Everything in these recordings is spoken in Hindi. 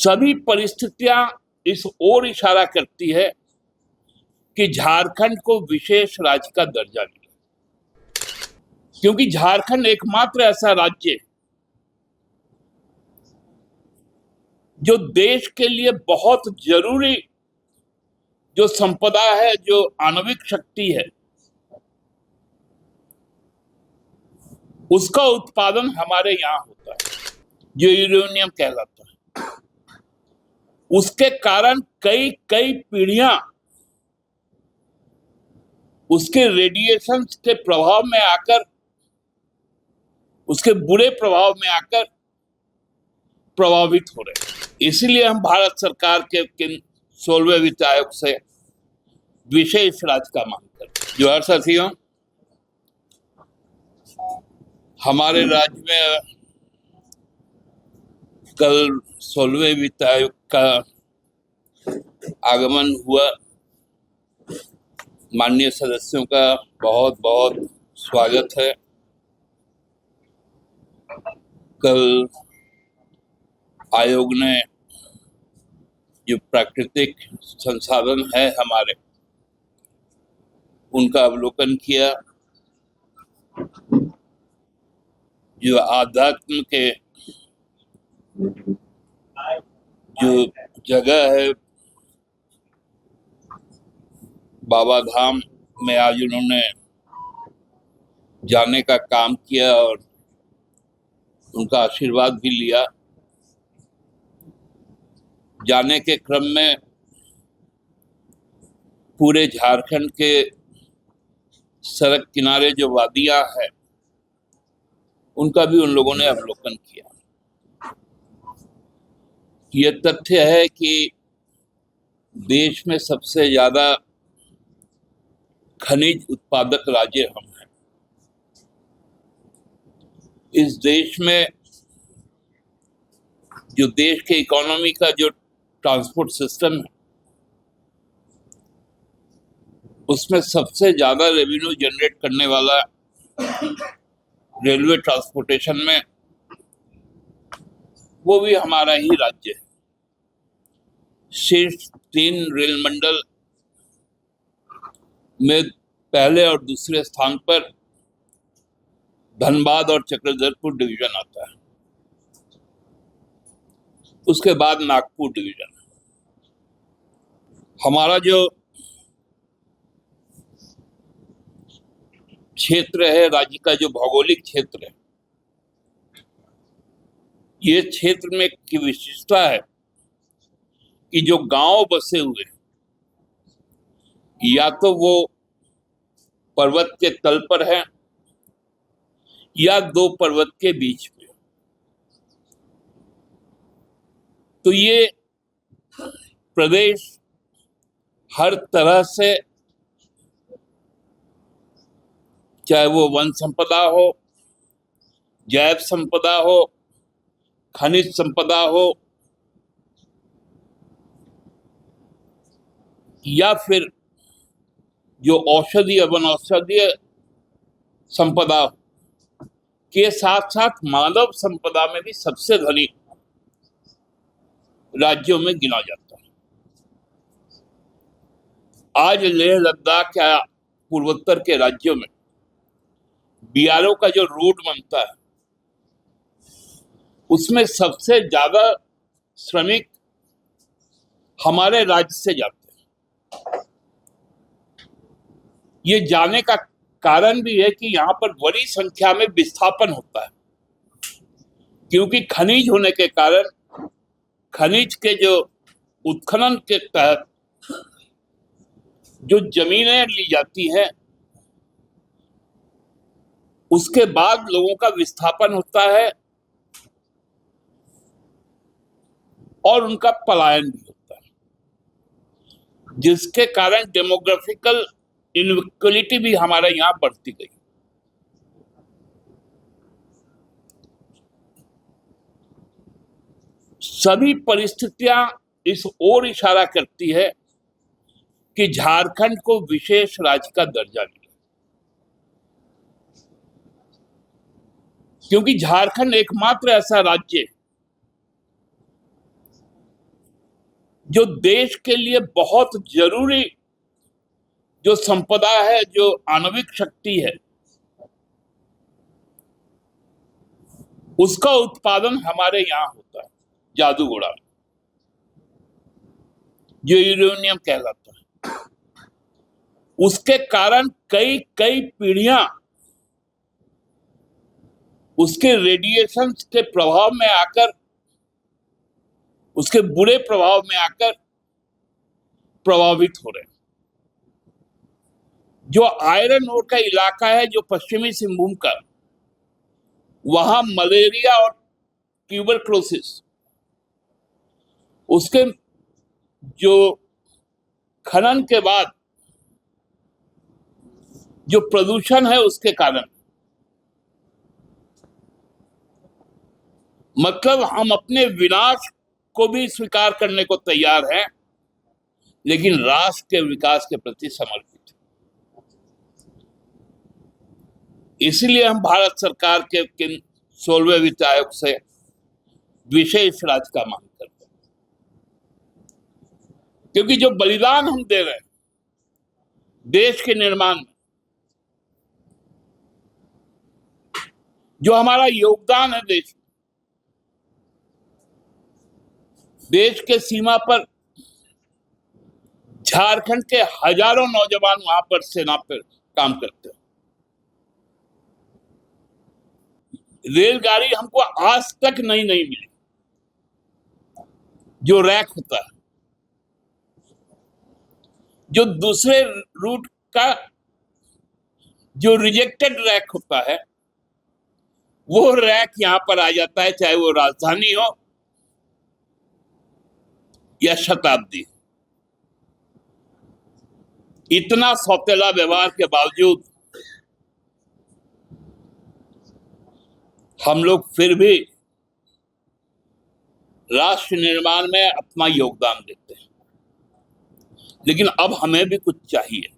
सभी परिस्थितियां इस ओर इशारा करती है कि झारखंड को विशेष राज्य का दर्जा मिले, क्योंकि झारखंड एकमात्र ऐसा राज्य है जो देश के लिए बहुत जरूरी जो संपदा है, जो आणविक शक्ति है, उसका उत्पादन हमारे यहाँ होता है, जो यूरेनियम कहलाता है। उसके कारण कई कई पीढ़ियां उसके रेडिएशन के प्रभाव में आकर, उसके बुरे प्रभाव में आकर प्रभावित हो रहे हैं। इसीलिए हम भारत सरकार के 16वें वित्त आयोग से विशेष राज्य का मांग करते हैं। जोहार साथियों, हमारे राज्य में कल 16वें वित्त आयोग का आगमन हुआ। माननीय सदस्यों का बहुत बहुत स्वागत है। कल आयोग ने जो प्राकृतिक संसाधन है हमारे, उनका अवलोकन किया। जो आध्यात्म के जो जगह है, बाबा धाम में आज उन्होंने जाने का काम किया और उनका आशीर्वाद भी लिया। जाने के क्रम में पूरे झारखंड के सड़क किनारे जो वादियां हैं, उनका भी उन लोगों ने अवलोकन किया। ये तथ्य है कि देश में सबसे ज्यादा खनिज उत्पादक राज्य हम हैं। इस देश में जो देश के इकोनॉमी का जो ट्रांसपोर्ट सिस्टम है, उसमें सबसे ज्यादा रेवेन्यू जनरेट करने वाला रेलवे ट्रांसपोर्टेशन में वो भी हमारा ही राज्य है। शीर्ष 3 रेल मंडल में पहले और दूसरे स्थान पर धनबाद और चक्रधरपुर डिवीजन आता है, उसके बाद नागपुर डिवीजन। हमारा जो क्षेत्र है, राज्य का जो भौगोलिक क्षेत्र है, ये क्षेत्र में की विशेषता है कि जो गांव बसे हुए, या तो वो पर्वत के तल पर है या 2 पर्वत के बीच में। तो ये प्रदेश हर तरह से, चाहे वो वन संपदा हो, जैव संपदा हो, खनिज संपदा हो, या फिर जो औषधीय वनौषधीय संपदा के साथ साथ मानव संपदा में भी सबसे धनी राज्यों में गिना जाता है। आज लेह लद्दाख या पूर्वोत्तर के राज्यों में बीआरओ का जो रोड बनता है, उसमें सबसे ज्यादा श्रमिक हमारे राज्य से जाते हैं। ये जाने का कारण भी है कि यहाँ पर बड़ी संख्या में विस्थापन होता है, क्योंकि खनिज होने के कारण खनिज के जो उत्खनन के तहत जो जमीनें ली जाती हैं, उसके बाद लोगों का विस्थापन होता है और उनका पलायन भी होता है, जिसके कारण डेमोग्राफिकल इनइक्वालिटी भी हमारे यहाँ बढ़ती गई। सभी परिस्थितियां इस ओर इशारा करती है कि झारखंड को विशेष राज्य का दर्जा मिले, क्योंकि झारखंड एकमात्र ऐसा राज्य है जो देश के लिए बहुत जरूरी जो संपदा है, जो आणविक शक्ति है, उसका उत्पादन हमारे यहाँ होता है जादूगोड़ा में, जो यूरेनियम कहलाता है। उसके कारण कई कई पीढ़ियां उसके रेडिएशन के प्रभाव में आकर, उसके बुरे प्रभाव में आकर प्रभावित हो रहे हैं। जो आयरन ओर का इलाका है, जो पश्चिमी सिंहभूम का, वहां मलेरिया और ट्यूबरक्लोसिस, उसके जो खनन के बाद जो प्रदूषण है उसके कारण, मतलब हम अपने विनाश को भी स्वीकार करने को तैयार हैं, लेकिन राष्ट्र के विकास के प्रति समर्पित। इसलिए हम भारत सरकार के 16वें वित्त आयोग से विशेष राज्य का मांग करते हैं, क्योंकि जो बलिदान हम दे रहे हैं देश के निर्माण में, जो हमारा योगदान है देश के सीमा पर, झारखंड के हजारों नौजवान वहां पर सेना पर काम करते हैं। रेलगाड़ी हमको आज तक नहीं मिली, जो रैक होता है, जो दूसरे रूट का जो रिजेक्टेड रैक होता है, वो रैक यहां पर आ जाता है, चाहे वो राजधानी हो या शताब्दी। इतना सौतेला व्यवहार के बावजूद हम लोग फिर भी राष्ट्र निर्माण में अपना योगदान देते हैं। लेकिन अब हमें भी कुछ चाहिए।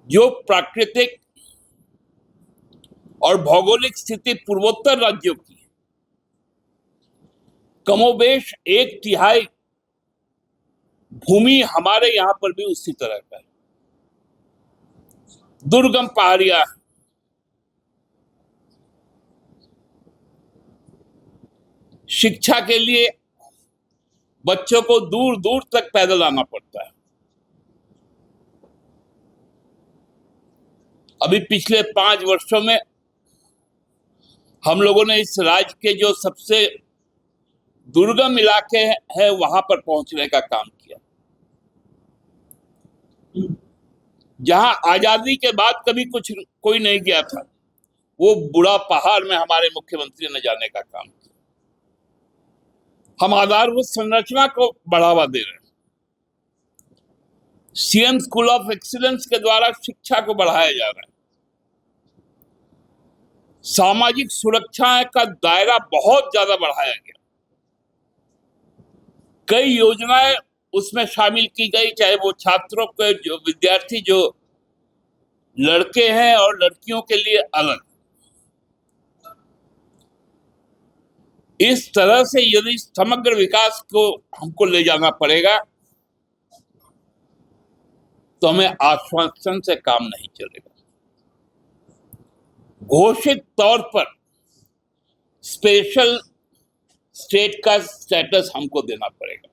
जो प्राकृतिक और भौगोलिक स्थिति पूर्वोत्तर राज्यों की, कमोबेश 1/3 भूमि हमारे यहां पर भी उसी तरह का है। दुर्गम पहाड़ियां, शिक्षा के लिए बच्चों को दूर दूर तक पैदल आना पड़ता है। अभी पिछले 5 वर्षों में हम लोगों ने इस राज्य के जो सबसे दुर्गम इलाके हैं वहां पर पहुंचने का काम किया, जहां आजादी के बाद कभी कोई नहीं गया था। वो बुढ़ा पहाड़ में हमारे मुख्यमंत्री ने जाने का काम किया। हम आधारभूत संरचना को बढ़ावा दे रहे हैं। सीएम स्कूल ऑफ एक्सीलेंस के द्वारा शिक्षा को बढ़ाया जा रहा है। सामाजिक सुरक्षा का दायरा बहुत ज्यादा बढ़ाया गया। कई योजनाएं उसमें शामिल की गई, चाहे वो छात्रों के जो विद्यार्थी, जो लड़के हैं और लड़कियों के लिए अलग। इस तरह से यदि समग्र विकास को हमको ले जाना पड़ेगा तो हमें आश्वासन से काम नहीं चलेगा। घोषित तौर पर स्पेशल स्टेट का स्टेटस हमको देना पड़ेगा।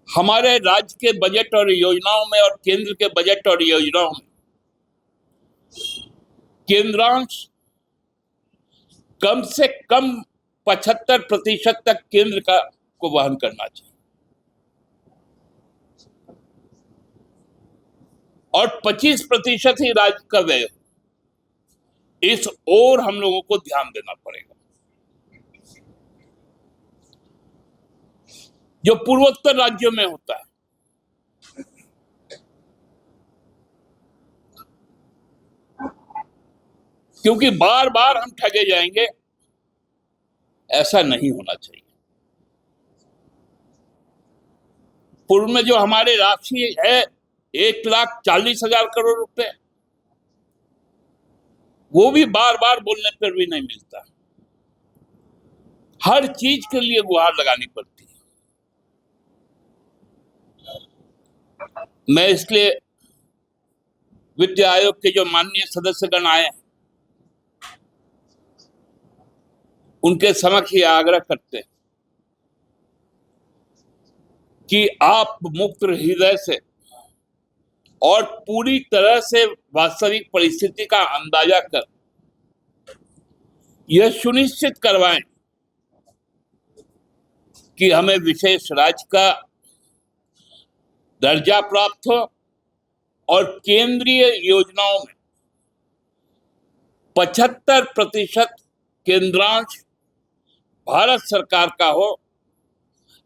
हमारे राज्य के बजट और योजनाओं में और केंद्र के बजट और योजनाओं में केंद्रांश कम से कम 75% तक केंद्र का को वहन करना चाहिए और 25% ही राज्य का व्यय। इस ओर हम लोगों को ध्यान देना पड़ेगा। जो पूर्वोत्तर राज्यों में होता है, क्योंकि बार बार हम ठगे जाएंगे, ऐसा नहीं होना चाहिए। पूर्व में जो हमारे राशि है 1,40,000 करोड़ रुपए, वो भी बार बार बोलने पर भी नहीं मिलता। हर चीज के लिए गुहार लगानी पड़ती है। मैं इसलिए वित्त आयोग के जो माननीय सदस्यगण आए उनके समक्ष ये आग्रह करते हैं कि आप मुक्त हृदय से और पूरी तरह से वास्तविक परिस्थिति का अंदाजा कर यह सुनिश्चित करवाएं कि हमें विशेष राज्य का दर्जा प्राप्त हो और केंद्रीय योजनाओं में 75% केंद्रांश भारत सरकार का हो,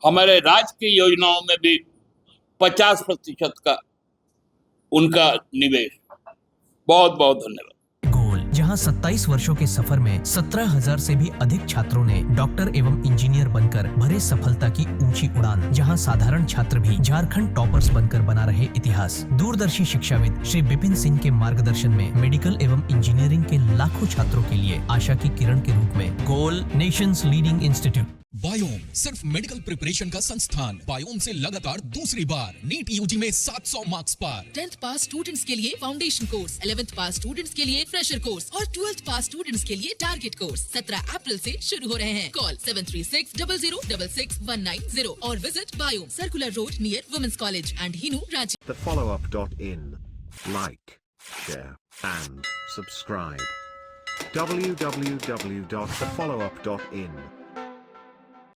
हमारे राज्य की योजनाओं में भी 50% का उनका निवेश। बहुत बहुत धन्यवाद। जहां 27 वर्षों के सफर में 17,000 से भी अधिक छात्रों ने डॉक्टर एवं इंजीनियर बनकर भरे सफलता की ऊंची उड़ान, जहां साधारण छात्र भी झारखंड टॉपर्स बनकर बना रहे इतिहास। दूरदर्शी शिक्षाविद श्री विपिन सिंह के मार्गदर्शन में मेडिकल एवं इंजीनियरिंग के लाखों छात्रों के लिए आशा की किरण के रूप में गोल नेशंस लीडिंग इंस्टीट्यूट। बायोम सिर्फ मेडिकल प्रिपरेशन का संस्थान। बायोम से लगातार दूसरी बार नीट यूजी में 700 मार्क्स पार। 10th पास स्टूडेंट्स के लिए फाउंडेशन कोर्स, 11th पास स्टूडेंट्स के लिए फ्रेशर कोर्स और 12th पास स्टूडेंट्स के लिए टारगेट कोर्स 17 अप्रैल से शुरू हो रहे हैं। कॉल 7360066190 और visit Biome, circular road near women's college and Hinoo, Ranchi. thefollowup.in. Like, share and subscribe. www.thefollowup.in